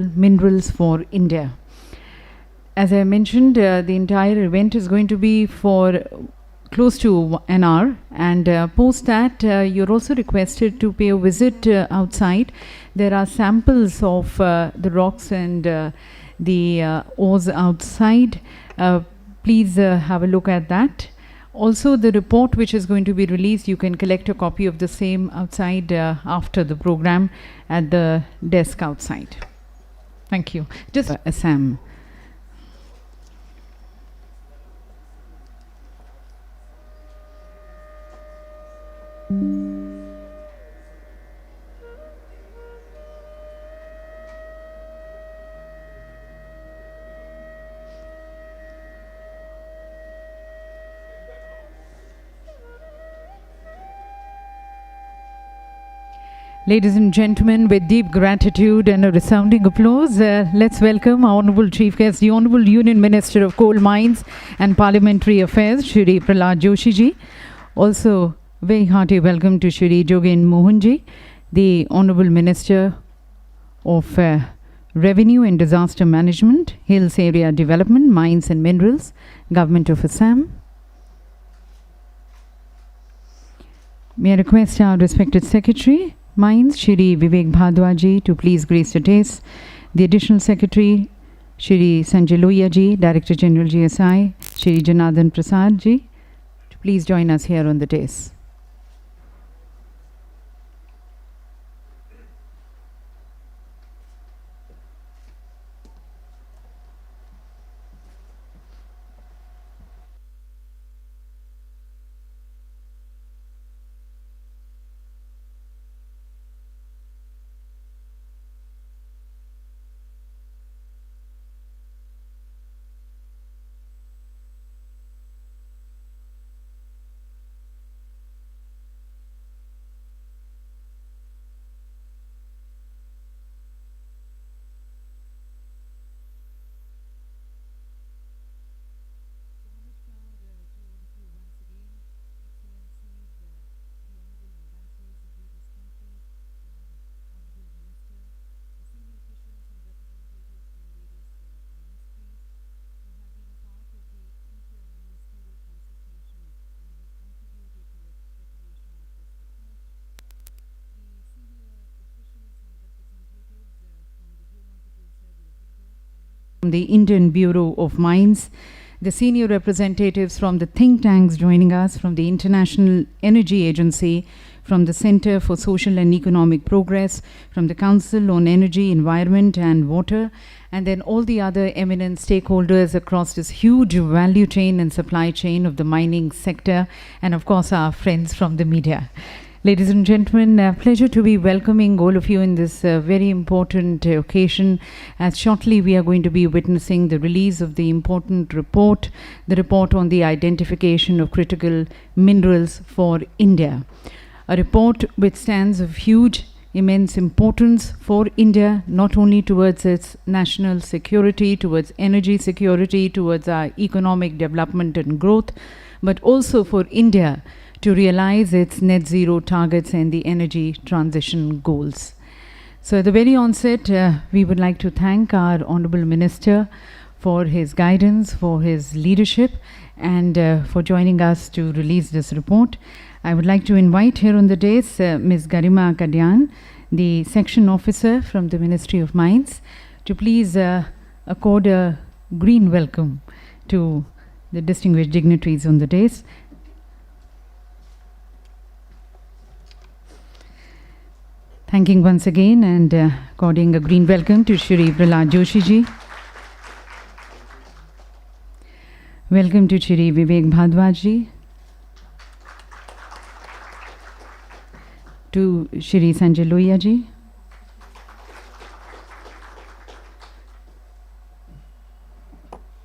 Minerals for India. As I mentioned, the entire event is going to be for close to an hour, and post that you're also requested to pay a visit outside. There are samples of the rocks and the ores outside. Please have a look at that. Also, the report which is going to be released, you can collect a copy of the same outside after the program at the desk outside. Thank you. Just Assam. Ladies and gentlemen, with deep gratitude and a resounding applause, let's welcome our Honourable Chief Guest, the Honourable Union Minister of Coal Mines and Parliamentary Affairs, Shri Prahlad Joshi ji. Also, very hearty welcome to Shri Jogin Mohan ji, the Honourable Minister of Revenue and Disaster Management, Hills Area Development, Mines and Minerals, Government of Assam. May I request our respected Secretary, Mines, Shri Vivek Bhardwaj, to please grace the dais. The Additional Secretary, Shri Sanjay Lohia ji, Director General GSI, Shri Janardhan Prasad ji, to please join us here on the dais. From the Indian Bureau of Mines, the senior representatives from the think tanks joining us, from the International Energy Agency, from the Center for Social and Economic Progress, from the Council on Energy, Environment and Water, and then all the other eminent stakeholders across this huge value chain and supply chain of the mining sector, and of course our friends from the media. Ladies and gentlemen, pleasure to be welcoming all of you in this very important occasion, as shortly we are going to be witnessing the release of the important report, the report on the identification of critical minerals for India. A report which stands of huge, immense importance for India, not only towards its national security, towards energy security, towards our economic development and growth, but also for India to realize its net zero targets and the energy transition goals. So at the very onset, we would like to thank our Honourable Minister for his guidance, for his leadership, and for joining us to release this report. I would like to invite here on the dais Ms. Garima Kadyan, the Section Officer from the Ministry of Mines, to please accord a green welcome to the distinguished dignitaries on the dais. Thanking once again and according a green welcome to Shri Prahlad Joshi ji. Welcome to Shri Vivek Bhardwaj ji. To Shri Sanjay Lohia ji.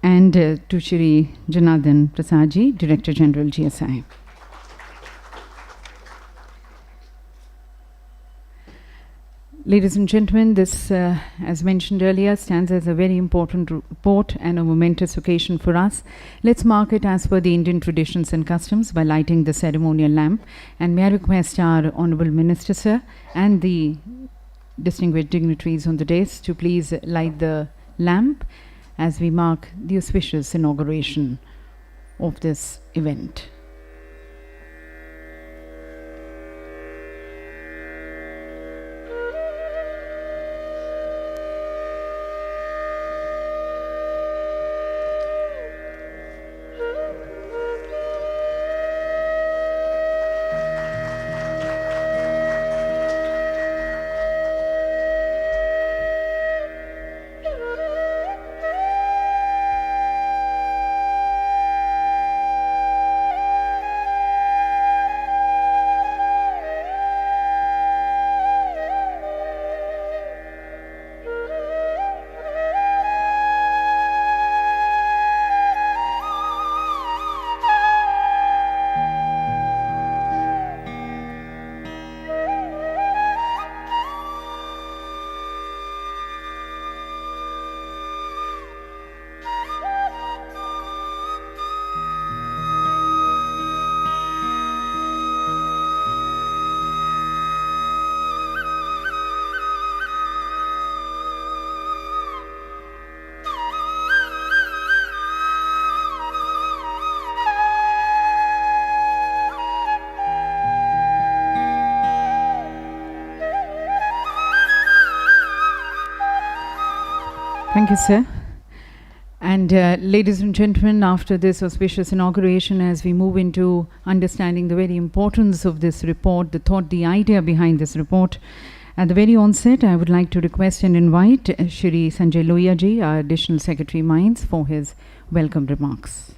And to Shri Janardhan Prasad ji, Director General GSI. Ladies and gentlemen, this, as mentioned earlier, stands as a very important report and a momentous occasion for us. Let's mark it as per the Indian traditions and customs by lighting the ceremonial lamp. And may I request our Honourable Minister, sir, and the distinguished dignitaries on the dais to please light the lamp as we mark the auspicious inauguration of this event. Thank you, sir. And ladies and gentlemen, after this auspicious inauguration, as we move into understanding the very importance of this report, the thought, the idea behind this report, at the very onset, I would like to request and invite Shri Sanjay Lohia ji, our Additional Secretary Mines, for his welcome remarks.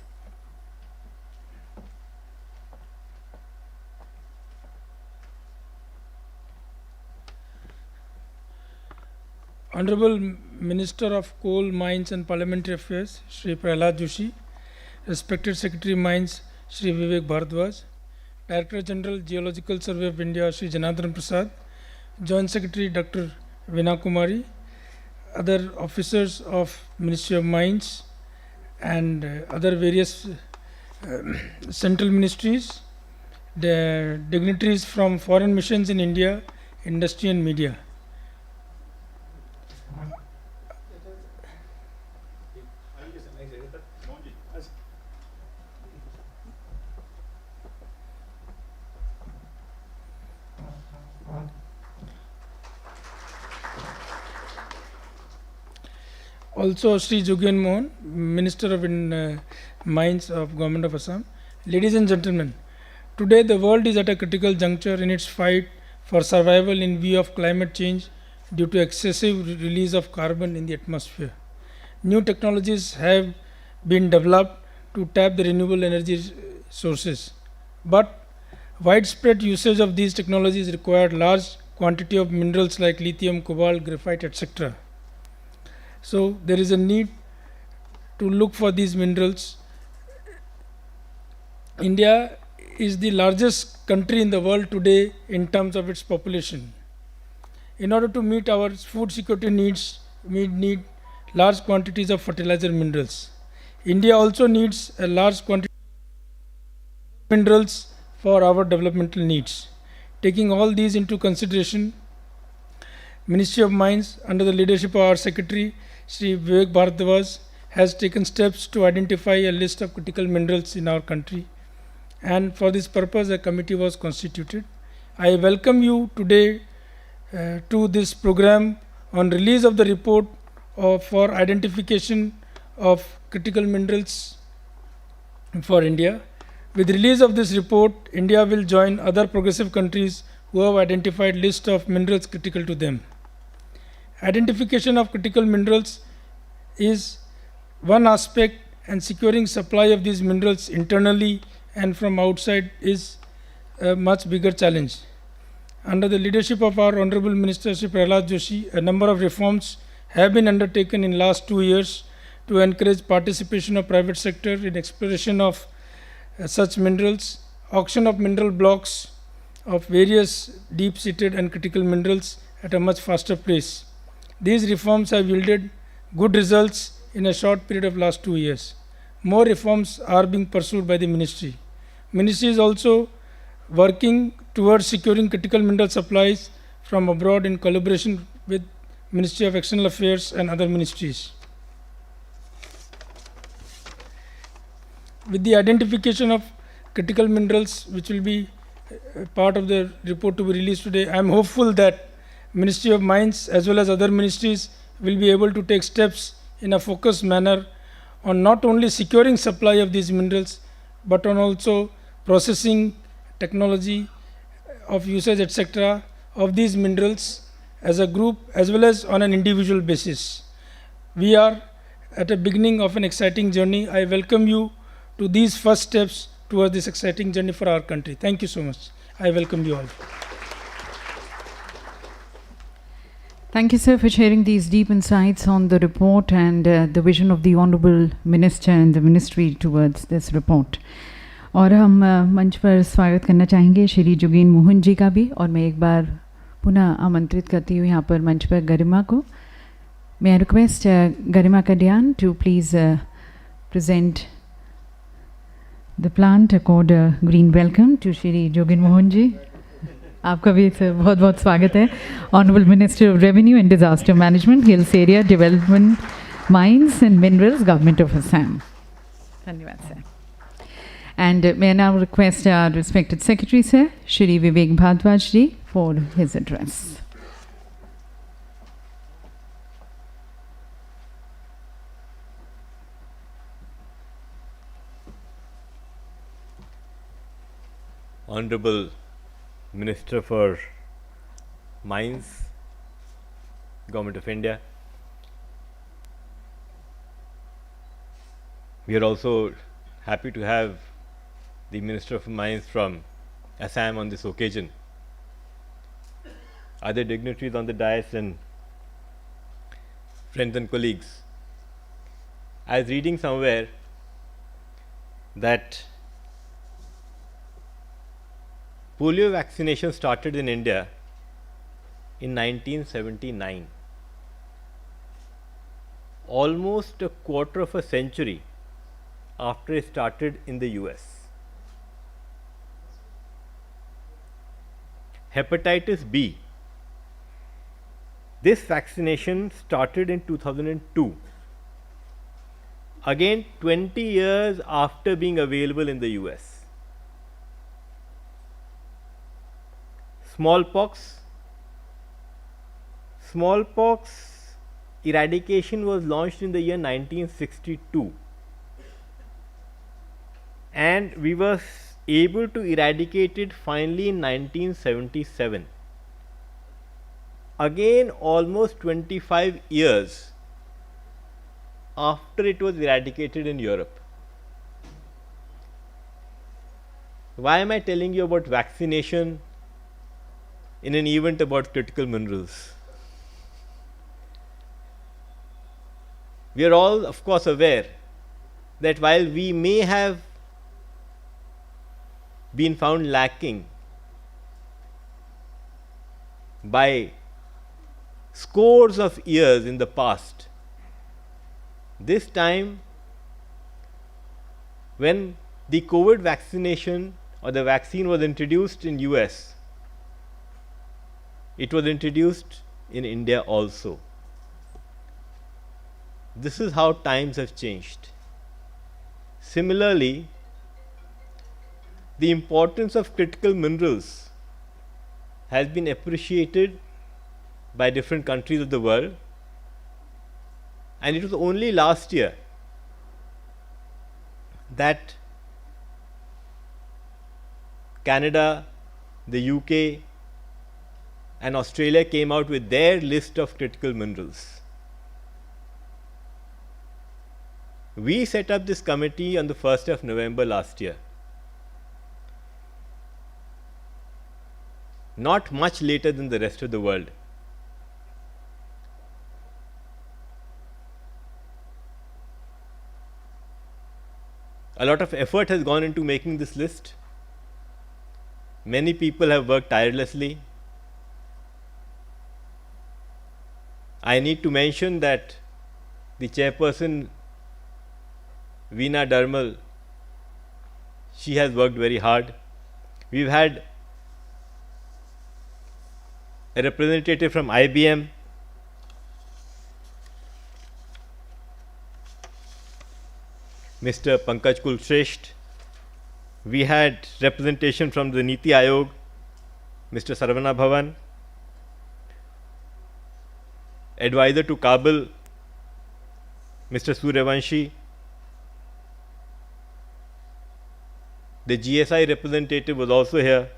Honorable Minister of Coal, Mines and Parliamentary Affairs, Shri Prahlad Joshi, Respected Secretary Mines, Shri Vivek Bharadwaj, Director General Geological Survey of India, Shri Janardhan Prasad, Joint Secretary Dr. Veena Kumari, other officers of Ministry of Mines and other various central ministries, the dignitaries from foreign missions in India, industry and media. Also, Sri Jugyen Mohan, Minister of Mines of Government of Assam. Ladies and gentlemen, today the world is at a critical juncture in its fight for survival in view of climate change due to excessive release of carbon in the atmosphere. New technologies have been developed to tap the renewable energy sources, but widespread usage of these technologies require large quantity of minerals like lithium, cobalt, graphite, etc. So there is a need to look for these minerals. India is the largest country in the world today in terms of its population. In order to meet our food security needs, we need large quantities of fertilizer minerals. India also needs a large quantity of minerals for our developmental needs. Taking all these into consideration, Ministry of Mines, under the leadership of our Secretary, Shri Vivek Bharadwaj, has taken steps to identify a list of critical minerals in our country, and for this purpose a committee was constituted. I welcome you today to this program on release of the report for identification of critical minerals for India. With release of this report, India will join other progressive countries who have identified list of minerals critical to them. Identification of critical minerals is one aspect, and securing supply of these minerals internally and from outside is a much bigger challenge. Under the leadership of our Honorable Minister Shri Prahlad Joshi, a number of reforms have been undertaken in last 2 years to encourage participation of private sector in exploration of such minerals, auction of mineral blocks of various deep-seated and critical minerals at a much faster pace. These reforms have yielded good results in a short period of last 2 years. More reforms are being pursued by the ministry. Ministry is also working towards securing critical mineral supplies from abroad in collaboration with Ministry of External Affairs and other ministries. With the identification of critical minerals, which will be part of the report to be released today, I am hopeful that Ministry of Mines as well as other ministries will be able to take steps in a focused manner on not only securing supply of these minerals, but on also processing technology of usage, etc., of these minerals as a group as well as on an individual basis. We are at a beginning of an exciting journey. I welcome you to these first steps towards this exciting journey for our country. Thank you so much. I welcome you all. Thank you, sir, for sharing these deep insights on the report and the vision of the Honorable Minister and the Ministry towards this report. और हम मंच पर स्वागत करना चाहेंगे श्री जोगेन मोहन जी का भी, और मैं एक बार पुनः आमंत्रित करती हूँ यहाँ पर मंच पर गरिमा को. May I request Garima Kadyan to please present the plant, accord a green welcome to Shri Jogen Mohan ji. आपका भी सर बहुत बहुत स्वागत है. Honorable Minister of Revenue and Disaster Management, Hills Area Development, Mines and Minerals, Government of Assam. धन्यवाद sir. And may I now request our respected Secretary, sir, Shri Vivek Bhardwaj ji, for his address. Honorable Minister for Mines, Government of India. We are also happy to have the Minister of Mines from Assam on this occasion. Other dignitaries on the dais and friends and colleagues. I was reading somewhere that polio vaccination started in India in 1979. Almost a quarter of a century after it started in the US. Hepatitis B. This vaccination started in 2002. Again 20 years after being available in the US. Smallpox. Smallpox eradication was launched in the year 1962. And we were able to eradicate it finally in 1977. Again almost 25 years after it was eradicated in Europe. Why am I telling you about vaccination in an event about critical minerals? We are all, of course, aware that while we may have been found lacking by scores of years in the past, this time when the COVID vaccination or the vaccine was introduced in US, it was introduced in India also. This is how times have changed. Similarly, the importance of critical minerals has been appreciated by different countries of the world, and it was only last year that Canada, the UK and Australia came out with their list of critical minerals. We set up this committee on the 1st of November last year. Not much later than the rest of the world. A lot of effort has gone into making this list. Many people have worked tirelessly. I need to mention that the chairperson, Veena Dharmal, she has worked very hard. We've had a representative from IBM, Mr. Pankaj Kulshresht. We had representation from the Niti Aayog, Mr. Sarvana Bhavan. Advisor to Kabul, Mr. Suryavanshi. The GSI representative was also here,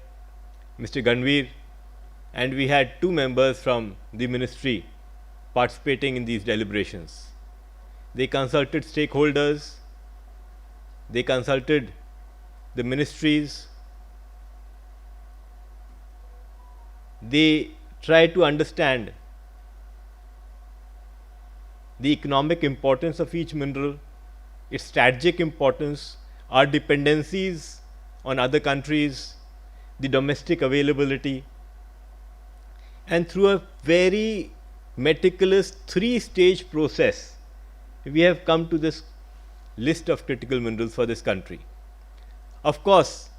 Mr. Ganveer, and we had 2 members from the ministry participating in these deliberations. They consulted stakeholders, they consulted the ministries, they tried to understand the economic importance of each mineral, its strategic importance, our dependencies on other countries, the domestic availability, and through a very meticulous 3-stage process, we have come to this list of critical minerals for this country. Of course,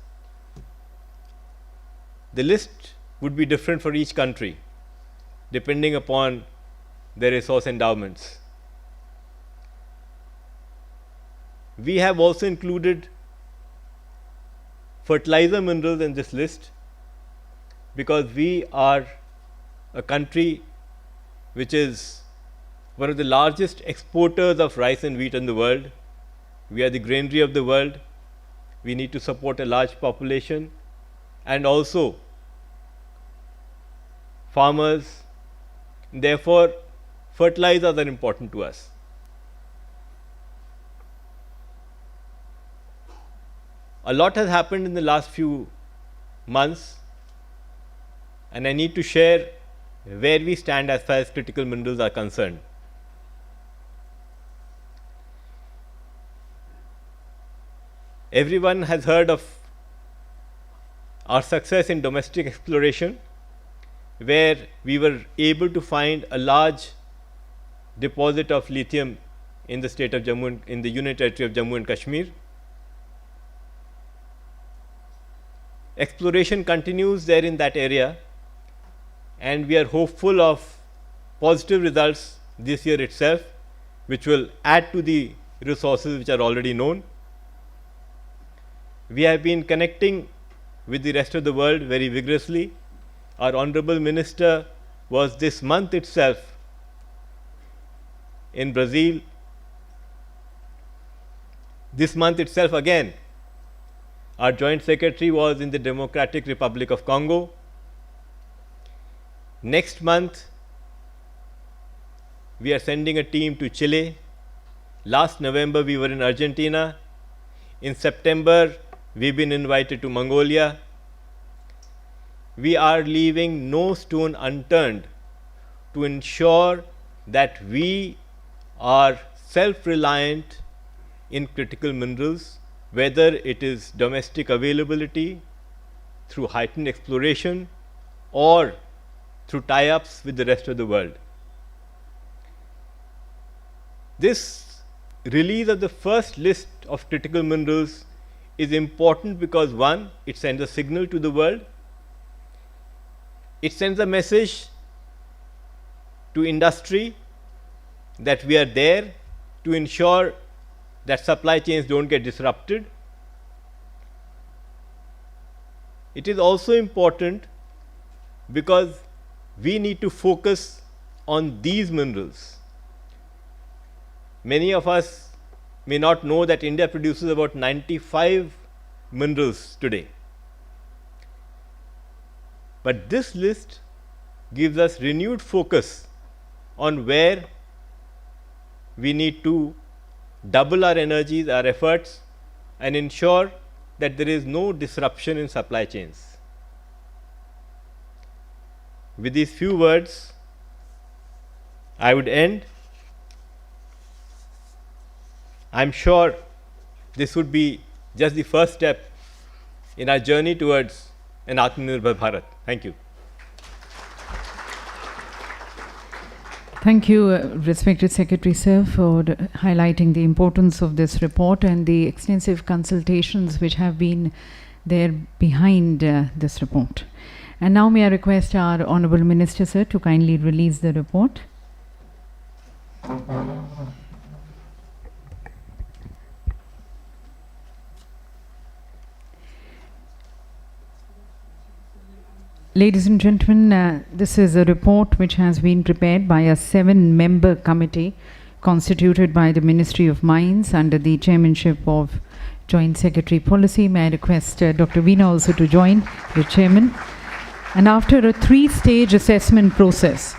the list would be different for each country depending upon their resource endowments. We have also included fertilizer minerals in this list because we are a country which is one of the largest exporters of rice and wheat in the world. We are the granary of the world. We need to support a large population and also farmers. Therefore, fertilizers are important to us. A lot has happened in the last few months, and I need to share where we stand as far as critical minerals are concerned. Everyone has heard of our success in domestic exploration, where we were able to find a large deposit of lithium in the state of Jammu, in the Union Territory of Jammu and Kashmir. Exploration continues there in that area, and we are hopeful of positive results this year itself, which will add to the resources which are already known. We have been connecting with the rest of the world very vigorously. Our Honorable Minister was this month itself in Brazil. This month itself again, our Joint Secretary was in the Democratic Republic of Congo. Next month, we are sending a team to Chile. Last November, we were in Argentina. In September, we've been invited to Mongolia. We are leaving no stone unturned to ensure that we are self-reliant in critical minerals, whether it is domestic availability through heightened exploration or through tie-ups with the rest of the world. This release of the first list of critical minerals is important because, one, it sends a signal to the world. It sends a message to industry that we are there to ensure that supply chains don't get disrupted. It is also important because we need to focus on these minerals. Many of us may not know that India produces about 95 minerals today. But this list gives us renewed focus on where we need to double our energies, our efforts, and ensure that there is no disruption in supply chains. With these few words, I would end. I am sure this would be just the first step in our journey towards an Atmanirbhar Bharat. Thank you. Thank you, respected Secretary Sir, for highlighting the importance of this report and the extensive consultations which have been there behind this report. And now may I request our Honourable Minister Sir to kindly release the report. Ladies and gentlemen, this is a report which has been prepared by a 7-member committee constituted by the Ministry of Mines under the chairmanship of Joint Secretary Policy. May I request Dr. Veena also to join, the chairman. And after a 3-stage assessment process,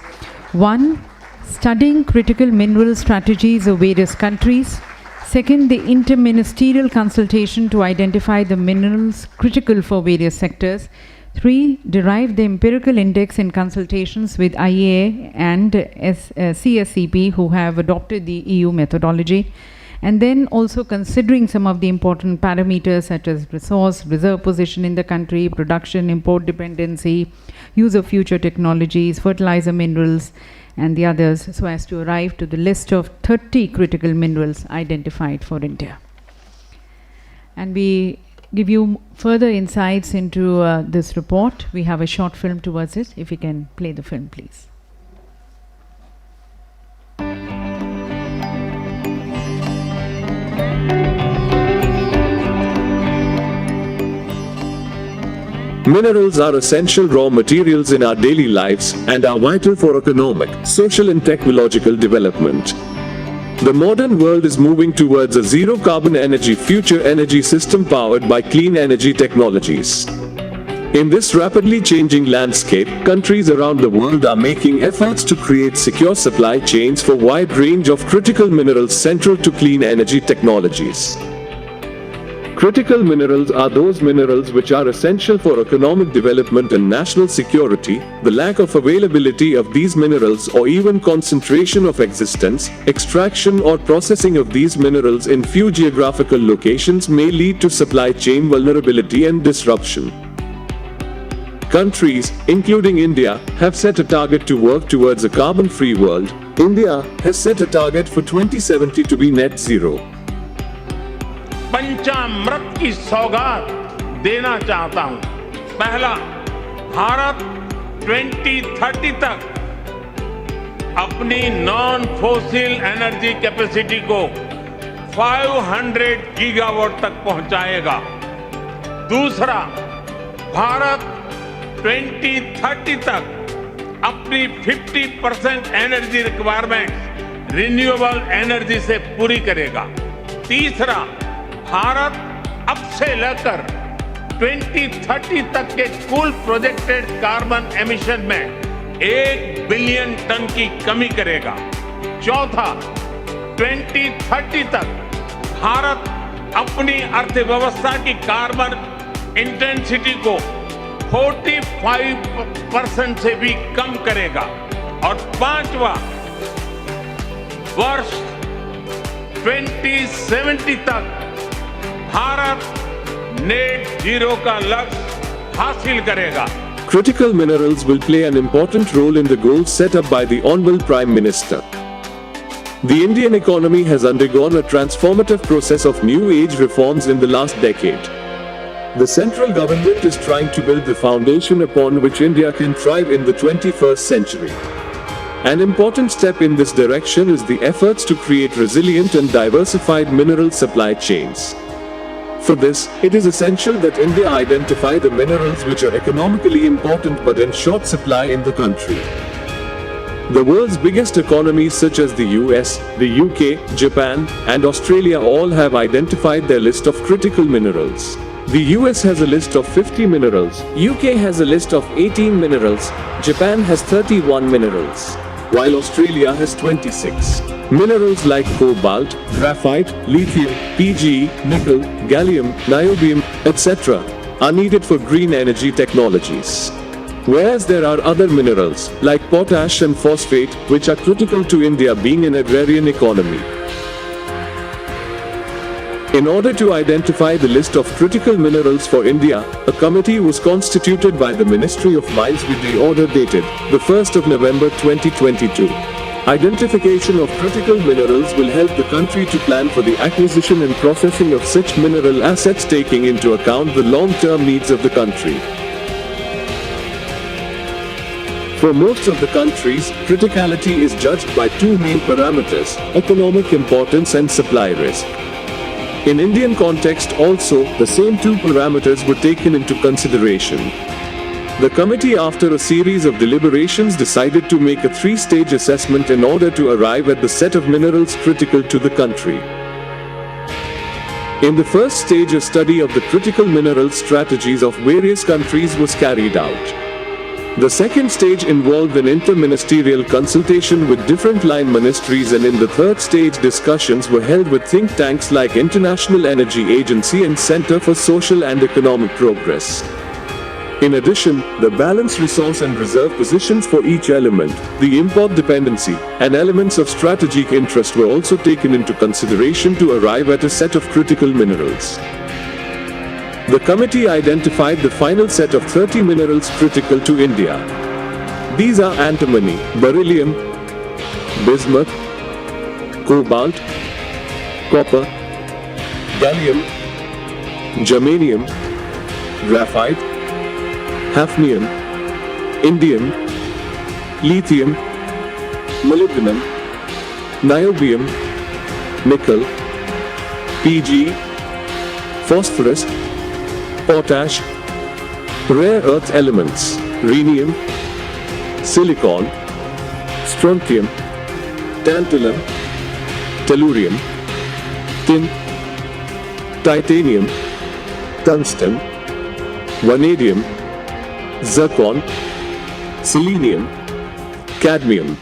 1, studying critical mineral strategies of various countries. 2nd, the interministerial consultation to identify the minerals critical for various sectors. 3, derive the empirical index in consultations with IEA and CSCP, who have adopted the EU methodology. And then also considering some of the important parameters such as resource, reserve position in the country, production, import dependency, use of future technologies, fertilizer minerals, and the others, so as to arrive to the list of 30 critical minerals identified for India. And we give you further insights into this report. We have a short film towards it. If you can play the film, please. Minerals are essential raw materials in our daily lives and are vital for economic, social and technological development. The modern world is moving towards a zero-carbon energy future energy system powered by clean energy technologies. In this rapidly changing landscape, countries around the world are making efforts to create secure supply chains for a wide range of critical minerals central to clean energy technologies. Critical minerals are those minerals which are essential for economic development and national security. The lack of availability of these minerals or even concentration of existence, extraction or processing of these minerals in few geographical locations may lead to supply chain vulnerability and disruption. Countries, including India, have set a target to work towards a carbon-free world. India has set a target for 2070 to be net zero. पंचामृत की सौगात देना चाहता हूं। पहला, भारत 2030 तक अपनी non fossil energy capacity को 500 gigawatt तक पहुंचाएगा। दूसरा, भारत 2030 तक अपनी 50% एनर्जी रिक्वायरमेंट रिन्यूएबल एनर्जी से पूरी करेगा। तीसरा, भारत अब से लेकर 2030 तक के कुल प्रोजेक्टेड कार्बन एमिशन में 1 बिलियन टन की कमी करेगा। चौथा, 2030 तक भारत अपनी अर्थव्यवस्था की कार्बन इंटेंसिटी को 45% से भी कम करेगा। और पांचवा, वर्ष 2070 तक भारत नेट जीरो का लक्ष्य हासिल करेगा। Critical minerals will play an important role in the goals set up by the Honorable Prime Minister. The Indian economy has undergone a transformative process of new age reforms in the last decade. The central government is trying to build the foundation upon which India can thrive in the 21st century. An important step in this direction is the efforts to create resilient and diversified mineral supply chains. For this, it is essential that India identify the minerals which are economically important but in short supply in the country. The world's biggest economies such as the US, the UK, Japan, and Australia all have identified their list of critical minerals. The US has a list of 50 minerals, UK has a list of 18 minerals, Japan has 31 minerals, while Australia has 26. Minerals like cobalt, graphite, lithium, PGE, nickel, gallium, niobium, etc. are needed for green energy technologies. Whereas there are other minerals, like potash and phosphate, which are critical to India being an agrarian economy. In order to identify the list of critical minerals for India, a committee was constituted by the Ministry of Mines with the order dated the 1st of November 2022. Identification of critical minerals will help the country to plan for the acquisition and processing of such mineral assets, taking into account the long-term needs of the country. For most of the countries, criticality is judged by two main parameters: economic importance and supply risk. In Indian context also, the same two parameters were taken into consideration. The committee, after a series of deliberations, decided to make a 3-stage assessment in order to arrive at the set of minerals critical to the country. In the first stage, a study of the critical mineral strategies of various countries was carried out. The second stage involved an inter-ministerial consultation with different line ministries, and in the third stage, discussions were held with think tanks like International Energy Agency and Center for Social and Economic Progress. In addition, the balance resource and reserve positions for each element, the import dependency, and elements of strategic interest were also taken into consideration to arrive at a set of critical minerals. The committee identified the final set of 30 minerals critical to India. These are antimony, beryllium, bismuth, cobalt, copper, gallium, germanium, graphite, hafnium, indium, lithium, molybdenum, niobium, nickel, Pg, phosphorus, potash, rare earth elements, rhenium, silicon, strontium, tantalum, tellurium, tin, titanium, tungsten, vanadium, zircon, selenium, cadmium.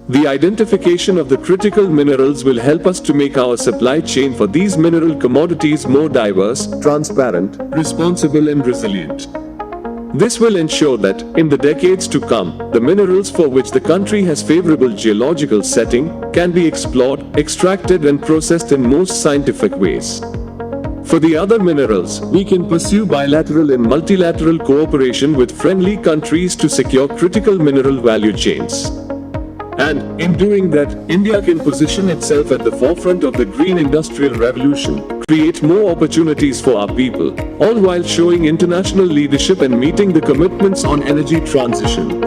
The identification of the critical minerals will help us to make our supply chain for these mineral commodities more diverse, transparent, responsible and resilient. This will ensure that, in the decades to come, the minerals for which the country has favorable geological setting can be explored, extracted and processed in most scientific ways. For the other minerals, we can pursue bilateral and multilateral cooperation with friendly countries to secure critical mineral value chains. And, in doing that, India can position itself at the forefront of the green industrial revolution, create more opportunities for our people, all while showing international leadership and meeting the commitments on energy transition.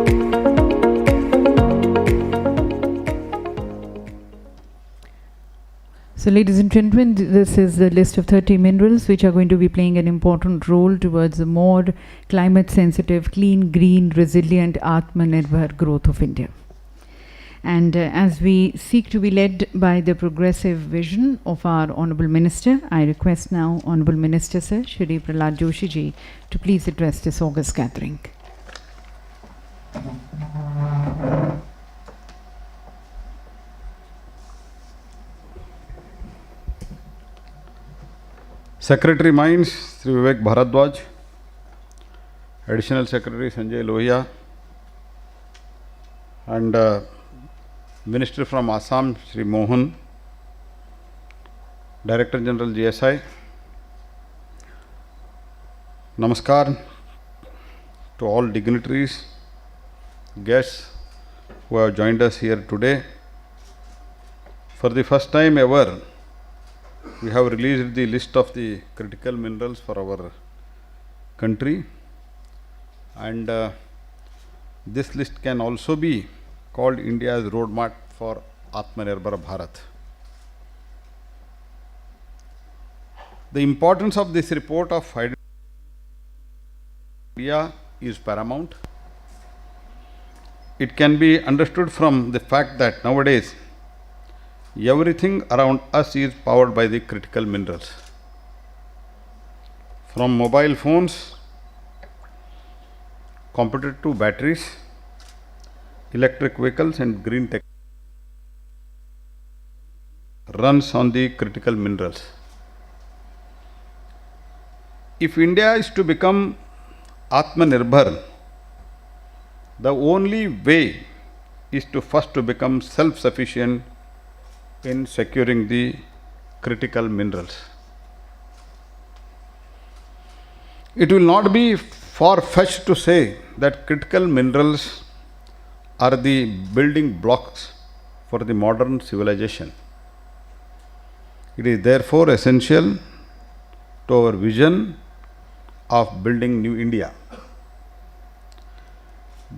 So, ladies and gentlemen, this is the list of 30 minerals which are going to be playing an important role towards a more climate-sensitive, clean, green, resilient, Atmanirbhar growth of India. And as we seek to be led by the progressive vision of our Honourable Minister, I request now Honourable Minister Sir, Shri Prahlad Joshi ji, to please address this august gathering. Secretary Mines, Sri Vivek Bharadwaj, Additional Secretary Sanjay Lohia, and Minister from Assam, Sri Mohan, Director General GSI. Namaskar to all dignitaries, guests who have joined us here today. For the first time ever, we have released the list of the critical minerals for our country, and this list can also be called India's roadmap for Atmanirbhar Bharat. The importance of this report of India is paramount. It can be understood from the fact that nowadays everything around us is powered by the critical minerals. From mobile phones, computer to batteries, electric vehicles and green tech runs on the critical minerals. If India is to become Atmanirbhar, the only way is to first to become self-sufficient in securing the critical minerals. It will not be far-fetched to say that critical minerals are the building blocks for the modern civilization. It is therefore essential to our vision of building new India.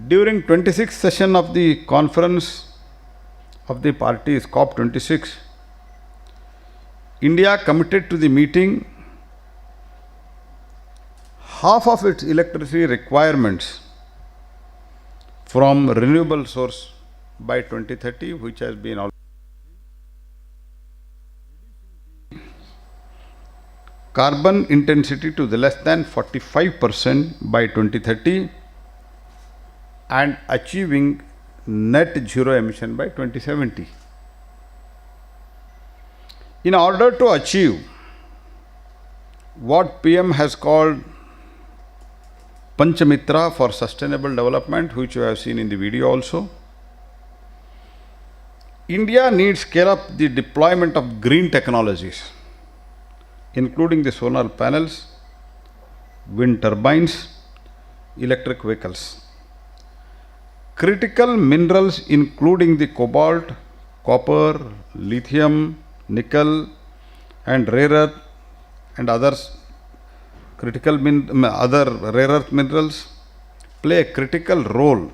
During 26th session of the conference of the parties, COP26, India committed to the meeting half of its electricity requirements from renewable source by 2030, which has been already carbon intensity to the less than 45% by 2030 and achieving net zero emission by 2070. In order to achieve what PM has called Panchamitra for sustainable development, which you have seen in the video also, India needs to scale up the deployment of green technologies, including the solar panels, wind turbines, electric vehicles. Critical minerals including the cobalt, copper, lithium, nickel and rare earth and others, other rare earth minerals play a critical role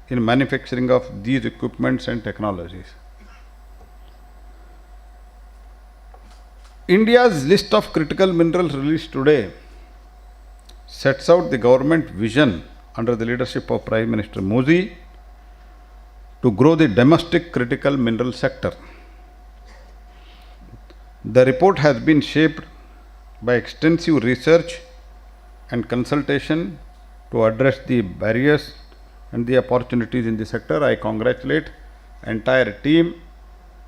in manufacturing of these equipments and technologies. India's list of critical minerals released today sets out the government vision under the leadership of Prime Minister Modi to grow the domestic critical mineral sector. The report has been shaped by extensive research and consultation to address the barriers and the opportunities in the sector. I congratulate entire team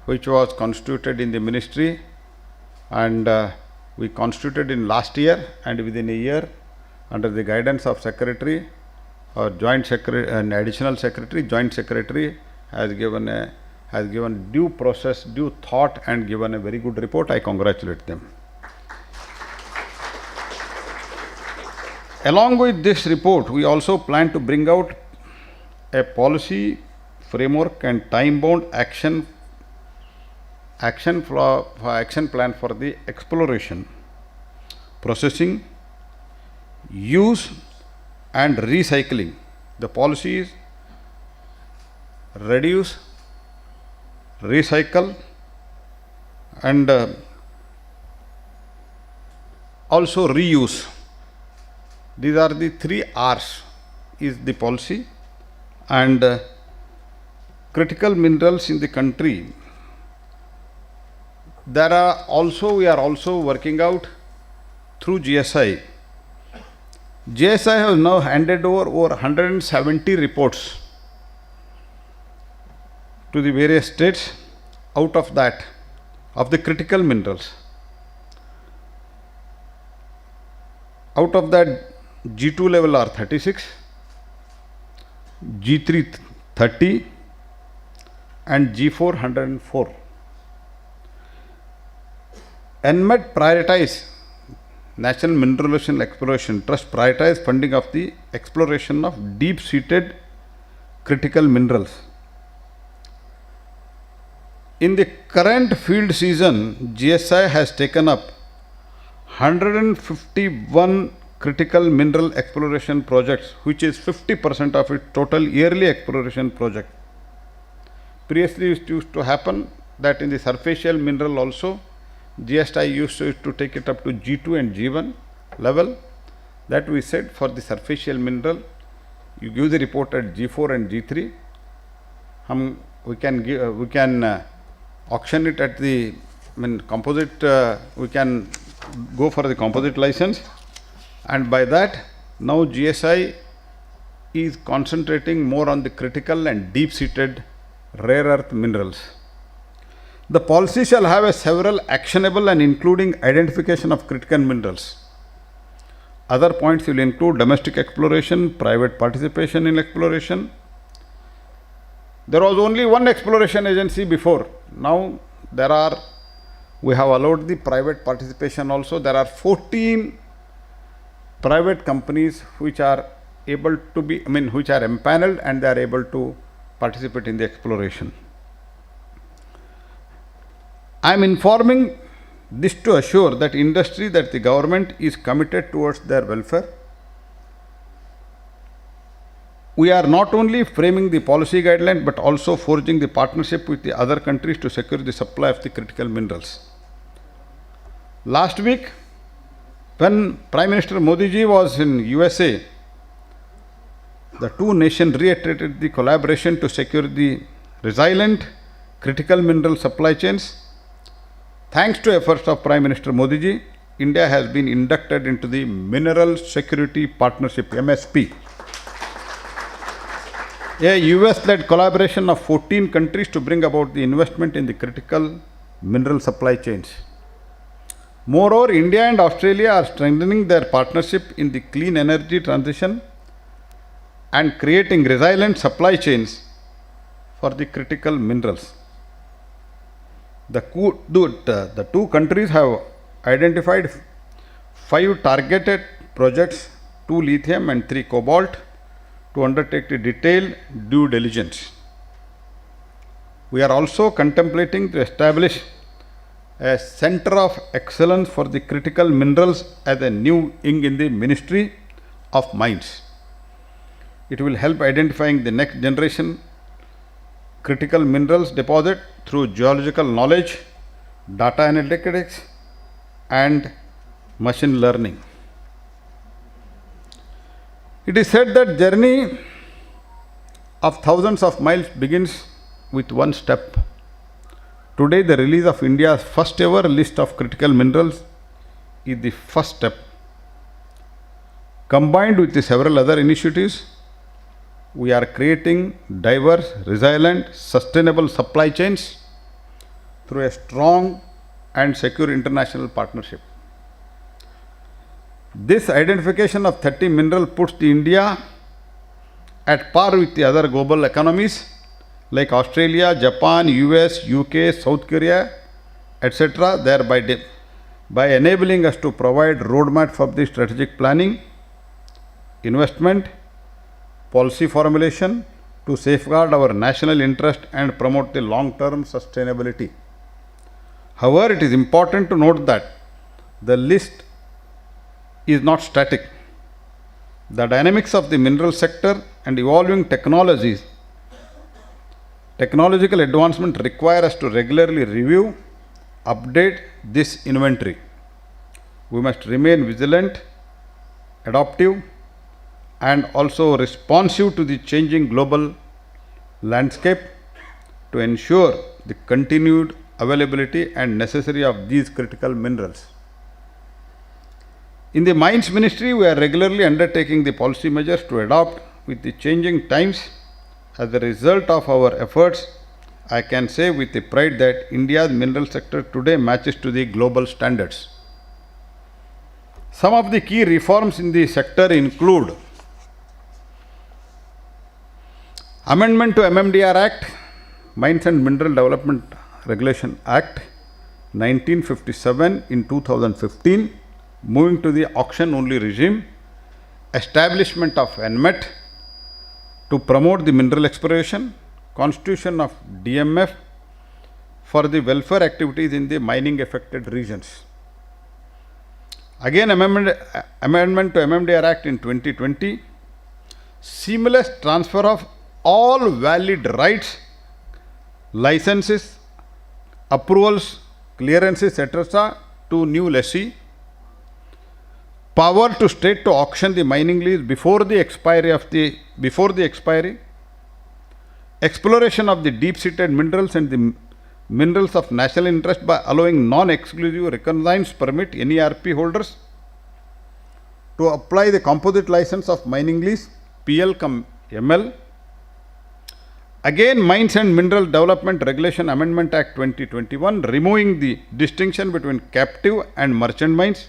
which was constituted in the ministry, and we constituted in last year, and within a year under the guidance of secretary or joint secretary and additional secretary, joint secretary has given due process, due thought and given a very good report. I congratulate them. Along with this report, we also plan to bring out a policy framework and time-bound action plan for the exploration, processing, use and recycling. The policy is reduce, recycle and also reuse. These are the 3 R's is the policy. And critical minerals in the country, we are also working out through GSI. GSI has now handed over 170 reports to the various states. Out of that, of the critical minerals, out of that G2 level are 36, G3 30 and G4 104. NMET prioritize National Mineralization Exploration Trust prioritize funding of the exploration of deep-seated critical minerals. In the current field season, GSI has taken up 151 critical mineral exploration projects, which is 50% of its total yearly exploration project. Previously it used to happen that in the surfacial mineral also, GSI used to take it up to G2 and G1 level. That we said for the surfacial mineral, you give the report at G4 and G3. We can auction it at the composite. We can go for the composite license, and by that now GSI is concentrating more on the critical and deep-seated rare earth minerals. The policy shall have several actionable and including identification of critical minerals. Other points will include domestic exploration, private participation in exploration. There was only one exploration agency before. Now we have allowed the private participation also. There are 14 private companies which are able to be, which are empaneled and they are able to participate in the exploration. I am informing this to assure that industry, that the government is committed towards their welfare. We are not only framing the policy guideline but also forging the partnership with the other countries to secure the supply of the critical minerals. Last week, When Prime Minister Modi ji was in USA, the two nations reiterated the collaboration to secure the resilient critical mineral supply chains. Thanks to efforts of Prime Minister Modi ji, India has been inducted into the Mineral Security Partnership (MSP), a US-led collaboration of 14 countries to bring about the investment in the critical mineral supply chains. Moreover, India and Australia are strengthening their partnership in the clean energy transition and creating resilient supply chains for the critical minerals. The two countries have identified 5 targeted projects, 2 lithium and 3 cobalt, to undertake the detailed due diligence. We are also contemplating to establish a Center of Excellence for the Critical Minerals as a new wing in the Ministry of Mines. It will help identifying the next generation critical minerals deposit through geological knowledge, data analytics, and machine learning. It is said that journey of thousands of miles begins with one step. Today, the release of India's first ever list of critical minerals is the first step. Combined with the several other initiatives, we are creating diverse, resilient, sustainable supply chains through a strong and secure international partnership. This identification of 30 minerals puts India at par with the other global economies like Australia, Japan, US, UK, South Korea, etc., thereby by enabling us to provide roadmap for the strategic planning, investment, policy formulation to safeguard our national interest and promote the long-term sustainability. However, it is important to note that the list is not static. The dynamics of the mineral sector and evolving technological advancement require us to regularly review, update this inventory. We must remain vigilant, adaptive, and also responsive to the changing global landscape to ensure the continued availability and necessity of these critical minerals. In the Mines Ministry, we are regularly undertaking the policy measures to adapt with the changing times. As a result of our efforts, I can say with pride that India's mineral sector today matches to the global standards. Some of the key reforms in the sector include amendment to MMDR Act, Mines and Mineral Development Regulation Act 1957 in 2015, moving to the auction-only regime, establishment of NMET to promote the mineral exploration, constitution of DMF for the welfare activities in the mining affected regions. Again, amendment to MMDR Act in 2020, seamless transfer of all valid rights, licenses, approvals, clearances, etc. to new lessee, power to state to auction the mining lease before the expiry, exploration of the deep-seated minerals and the minerals of national interest by allowing non-exclusive recognizance permit NERP holders to apply the composite license of mining lease PL/ML. Again, Mines and Mineral Development Regulation Amendment Act 2021, removing the distinction between captive and merchant mines,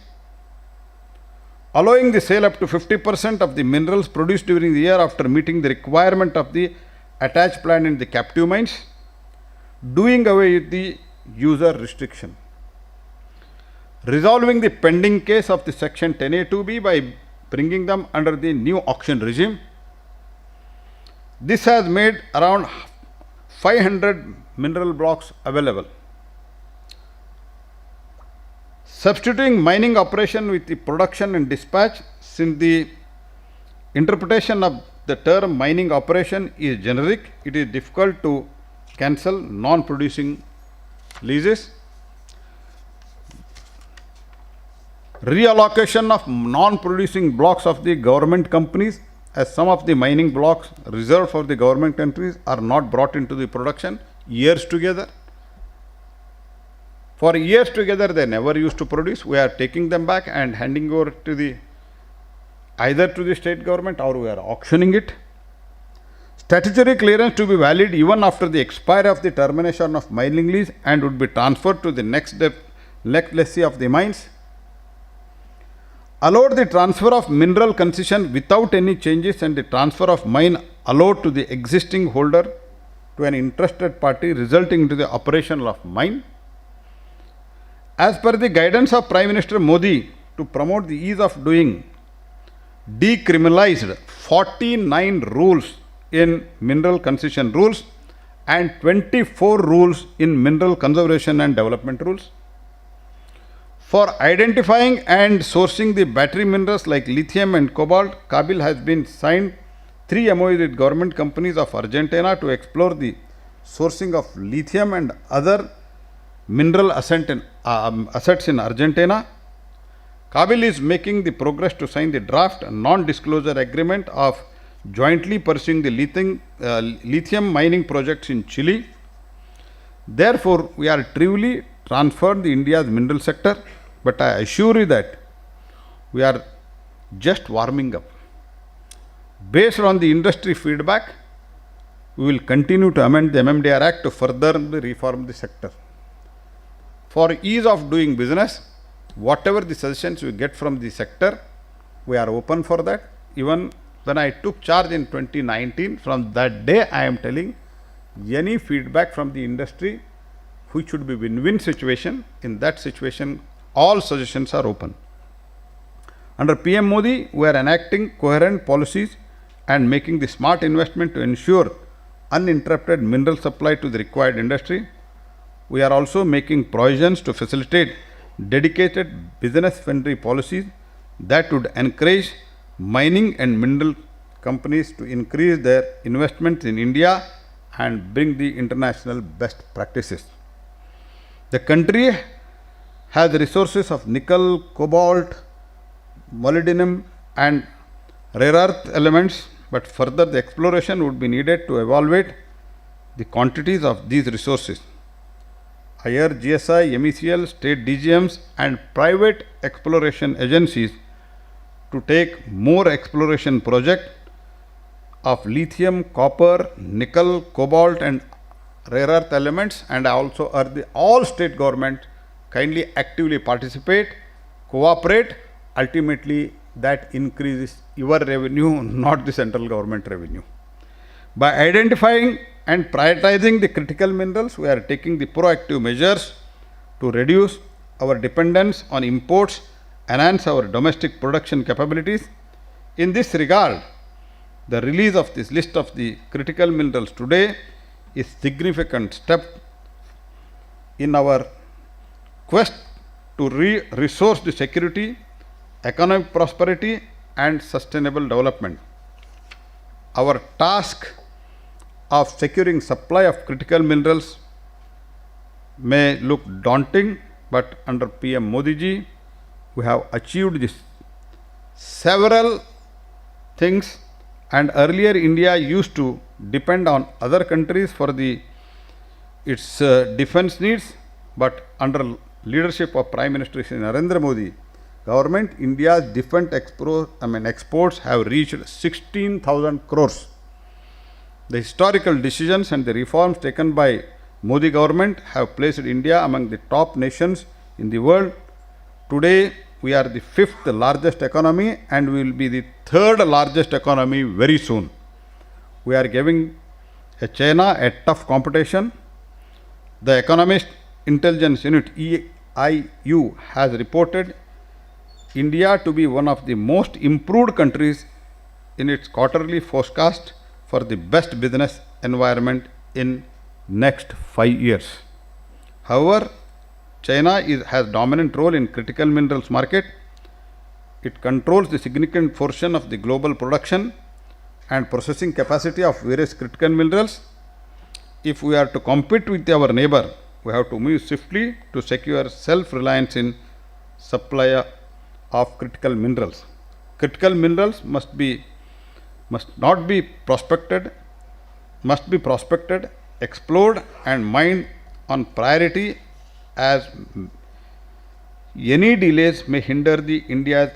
allowing the sale up to 50% of the minerals produced during the year after meeting the requirement of the attached plan in the captive mines, doing away with the user restriction, resolving the pending case of the section 10A2B by bringing them under the new auction regime. This has made around 500 mineral blocks available. Substituting mining operation with the production and dispatch, since the interpretation of the term mining operation is generic, it is difficult to cancel non-producing leases. reallocation of non-producing blocks of the government companies, as some of the mining blocks reserved for the government countries are not brought into the production years together. For years together, they never used to produce. We are taking them back and handing over to the either to the state government or we are auctioning it. Statutory clearance to be valid even after the expiry of the termination of mining lease and would be transferred to the next lessee of the mines. Allowed the transfer of mineral concession without any changes and the transfer of mine allowed to the existing holder to an interested party resulting into the operation of mine. As per the guidance of Prime Minister Modi to promote the ease of doing, decriminalized 49 rules in mineral concession rules and 24 rules in mineral conservation and development rules. For identifying and sourcing the battery minerals like lithium and cobalt, Kabil has been signed 3 MOUs with government companies of Argentina to explore the sourcing of lithium and other mineral assets in Argentina. Kabil is making the progress to sign the draft non-disclosure agreement of jointly pursuing the lithium mining projects in Chile. Therefore, we are truly transferred the India's mineral sector, but I assure you that we are just warming up. Based on the industry feedback, we will continue to amend the MMDR Act to further reform the sector. For ease of doing business, whatever the suggestions we get from the sector, we are open for that. Even when I took charge in 2019, from that day I am telling any feedback from the industry which should be win-win situation, in that situation all suggestions are open. Under PM Modi, we are enacting coherent policies and making the smart investment to ensure uninterrupted mineral supply to the required industry. We are also making provisions to facilitate dedicated business-friendly policies that would encourage mining and mineral companies to increase their investments in India and bring the international best practices. The country has resources of nickel, cobalt, molybdenum and rare earth elements, but further the exploration would be needed to evaluate the quantities of these resources. Higher GSI, MECL, state DGMs and private exploration agencies to take more exploration projects of lithium, copper, nickel, cobalt and rare earth elements, and also urge the all state governments kindly actively participate, cooperate, ultimately that increases your revenue, not the central government revenue. By identifying and prioritizing the critical minerals, we are taking the proactive measures to reduce our dependence on imports, enhance our domestic production capabilities. In this regard, the release of this list of the critical minerals today is significant step in our quest to resource the security, economic prosperity and sustainable development. Our task of securing supply of critical minerals may look daunting, but under PM Modi ji, we have achieved this several things, and earlier India used to depend on other countries for its defense needs, but under leadership of Prime Minister Shri Narendra Modi government, India's defense exports have reached 16,000 crores. The historical decisions and the reforms taken by Modi government have placed India among the top nations in the world. Today, we are the 5th largest economy and we will be the 3rd largest economy very soon. We are giving China a tough competition. The Economist Intelligence Unit EIU has reported India to be one of the most improved countries in its quarterly forecast for the best business environment in next 5 years. However, China has dominant role in critical minerals market. It controls the significant portion of the global production and processing capacity of various critical minerals. If we are to compete with our neighbor, we have to move swiftly to secure self-reliance in supply of critical minerals. Critical minerals must be prospected, explored and mined on priority, as any delays may hinder the India's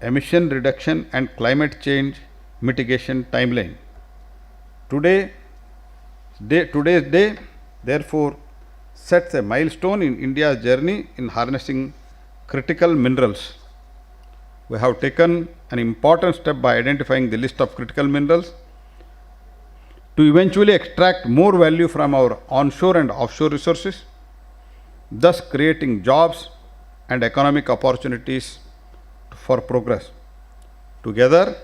emission reduction and climate change mitigation timeline. Today's day, therefore, sets a milestone in India's journey in harnessing critical minerals. We have taken an important step by identifying the list of critical minerals to eventually extract more value from our onshore and offshore resources, thus creating jobs and economic opportunities for progress. Together,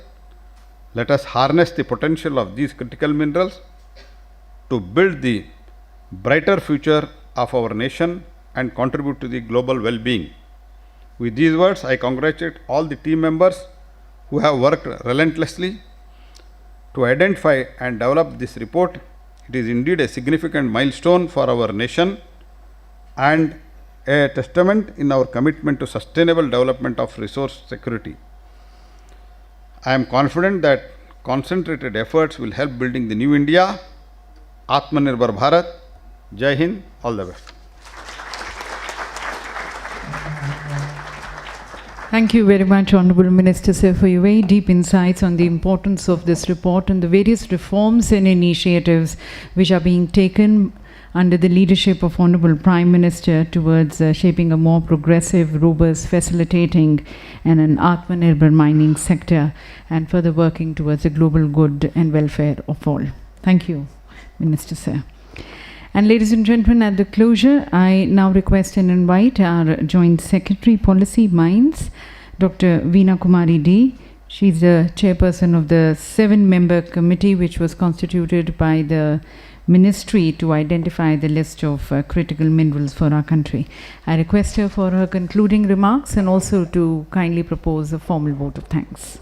let us harness the potential of these critical minerals to build the brighter future of our nation and contribute to the global well-being. With these words, I congratulate all the team members who have worked relentlessly to identify and develop this report. It is indeed a significant milestone for our nation and a testament in our commitment to sustainable development of resource security. I am confident that concentrated efforts will help building the new India, Atmanirbhar Bharat. Jai Hind, all the best. Thank you very much, Honorable Minister Sir, for your very deep insights on the importance of this report and the various reforms and initiatives which are being taken under the leadership of Honorable Prime Minister towards shaping a more progressive, robust, facilitating and an Atmanirbhar mining sector, and further working towards the global good and welfare of all. Thank you, Minister Sir. And ladies and gentlemen, at the closure, I now request and invite our Joint Secretary Policy Mines, Dr. Veena Kumari D. She is the chairperson of the 7-member committee which was constituted by the Ministry to identify the list of critical minerals for our country. I request her for her concluding remarks and also to kindly propose a formal vote of thanks.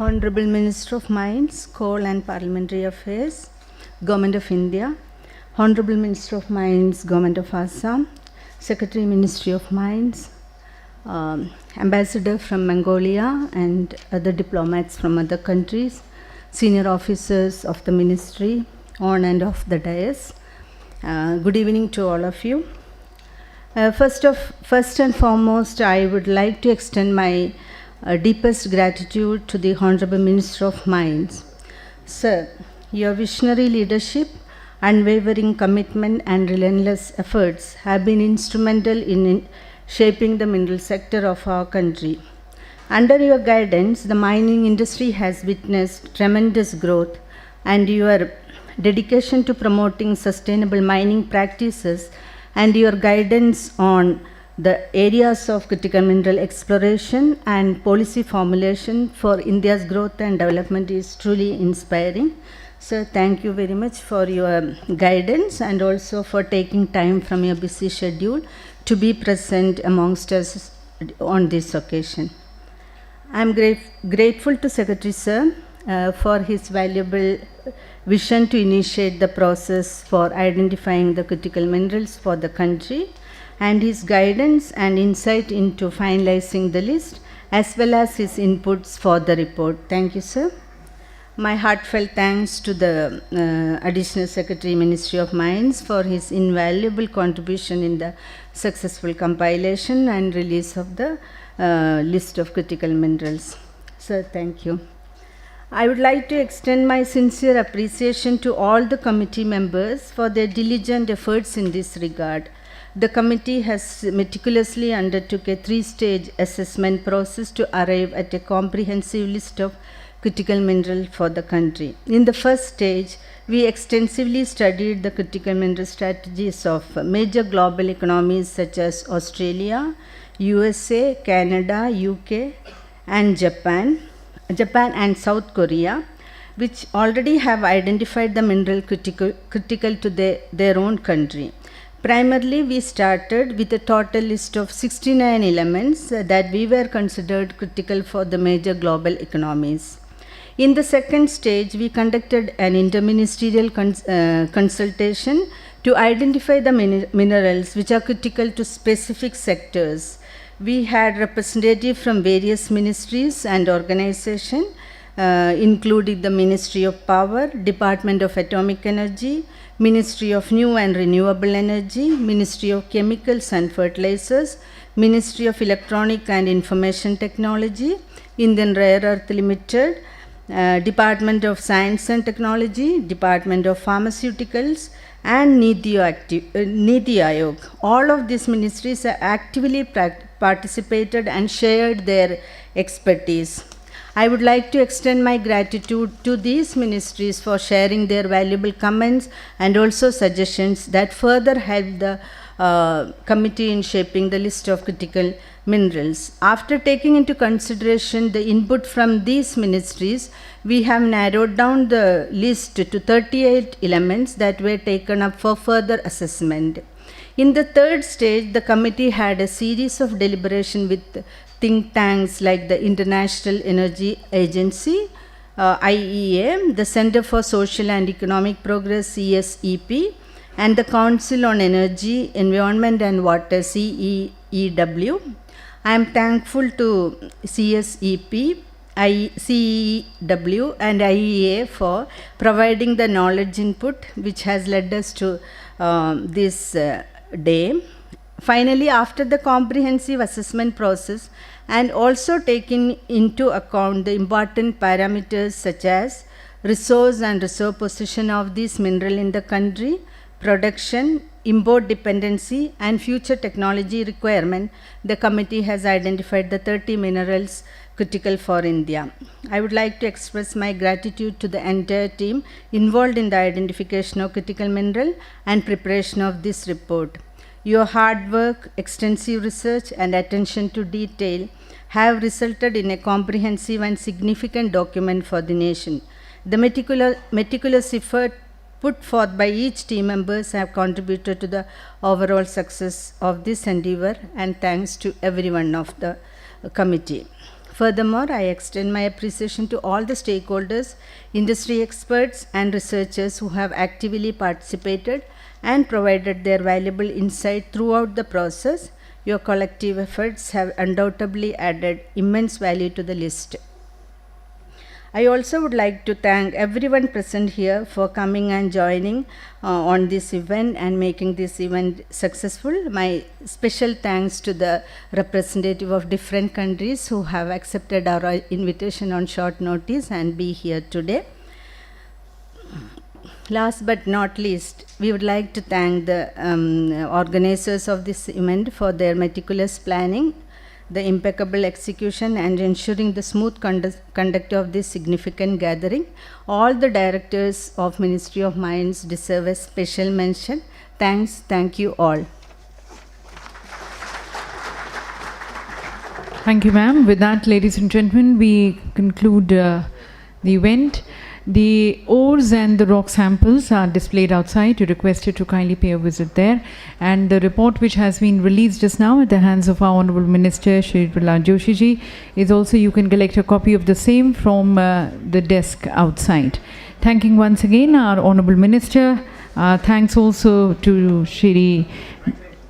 Honorable Minister of Mines, Coal and Parliamentary Affairs, Government of India, Honorable Minister of Mines, Government of Assam, Secretary Ministry of Mines, Ambassador from Mongolia and other diplomats from other countries, senior officers of the Ministry, on and off the dais. Good evening to all of you. First and foremost, I would like to extend my deepest gratitude to the Honorable Minister of Mines. Sir, your visionary leadership, unwavering commitment and relentless efforts have been instrumental in shaping the mineral sector of our country. Under your guidance, the mining industry has witnessed tremendous growth, and your dedication to promoting sustainable mining practices and your guidance on the areas of critical mineral exploration and policy formulation for India's growth and development is truly inspiring. Sir, thank you very much for your guidance and also for taking time from your busy schedule to be present amongst us on this occasion. I am grateful to Secretary Sir for his valuable vision to initiate the process for identifying the critical minerals for the country, and his guidance and insight into finalizing the list, as well as his inputs for the report. Thank you, sir. My heartfelt thanks to the Additional Secretary, Ministry of Mines, for his invaluable contribution in the successful compilation and release of the list of critical minerals. Sir, thank you. I would like to extend my sincere appreciation to all the committee members for their diligent efforts in this regard. The committee has meticulously undertook a 3-stage assessment process to arrive at a comprehensive list of critical mineral for the country. In the first stage, we extensively studied the critical mineral strategies of major global economies such as Australia, USA, Canada, UK, and Japan and South Korea, which already have identified the mineral critical to their own country. Primarily, we started with a total list of 69 elements that we were considered critical for the major global economies. In the second stage, we conducted an interministerial consultation to identify the minerals which are critical to specific sectors. We had representatives from various ministries and organizations, including the Ministry of Power, Department of Atomic Energy, Ministry of New and Renewable Energy, Ministry of Chemicals and Fertilizers, Ministry of Electronic and Information Technology, Indian Rare Earth Limited, Department of Science and Technology, Department of Pharmaceuticals, and Niti Aayog. All of these ministries have actively participated and shared their expertise. I would like to extend my gratitude to these ministries for sharing their valuable comments and also suggestions that further help the committee in shaping the list of critical minerals. After taking into consideration the input from these ministries, we have narrowed down the list to 38 elements that were taken up for further assessment. In the third stage, the committee had a series of deliberation with think tanks like the International Energy Agency, IEA, the Center for Social and Economic Progress, CSEP, and the Council on Energy, Environment and Water, CEEW. I am thankful to CSEP, CEEW and IEA for providing the knowledge input which has led us to this day. Finally, after the comprehensive assessment process and also taking into account the important parameters such as resource and reserve position of this mineral in the country, production, import dependency, and future technology requirement, the committee has identified the 30 minerals critical for India. I would like to express my gratitude to the entire team involved in the identification of critical mineral and preparation of this report. Your hard work, extensive research, and attention to detail have resulted in a comprehensive and significant document for the nation. The meticulous effort put forth by each team members have contributed to the overall success of this endeavor, and thanks to everyone of the committee. Furthermore, I extend my appreciation to all the stakeholders, industry experts, and researchers who have actively participated and provided their valuable insight throughout the process. Your collective efforts have undoubtedly added immense value to the list. I also would like to thank everyone present here for coming and joining on this event and making this event successful. My special thanks to the representative of different countries who have accepted our invitation on short notice and be here today. Last but not least, we would like to thank the organizers of this event for their meticulous planning, the impeccable execution, and ensuring the smooth conduct of this significant gathering. All the directors of Ministry of Mines deserve a special mention. Thanks. Thank you all. Thank you, ma'am. With that, ladies and gentlemen, we conclude the event. The ores and the rock samples are displayed outside. You request you to kindly pay a visit there. And the report which has been released just now at the hands of our Honorable Minister, Shri Prahlad Joshi ji, is also, you can collect a copy of the same from the desk outside. Thanking once again our Honorable Minister. Thanks also to Shri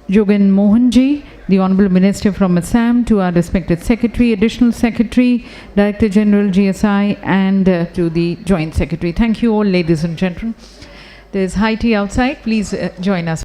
Jogan Mohan ji, the Honorable Minister from Assam, to our respected Secretary, Additional Secretary, Director General GSI, and to the Joint Secretary. Thank you all, ladies and gentlemen. There is high tea outside. Please join us.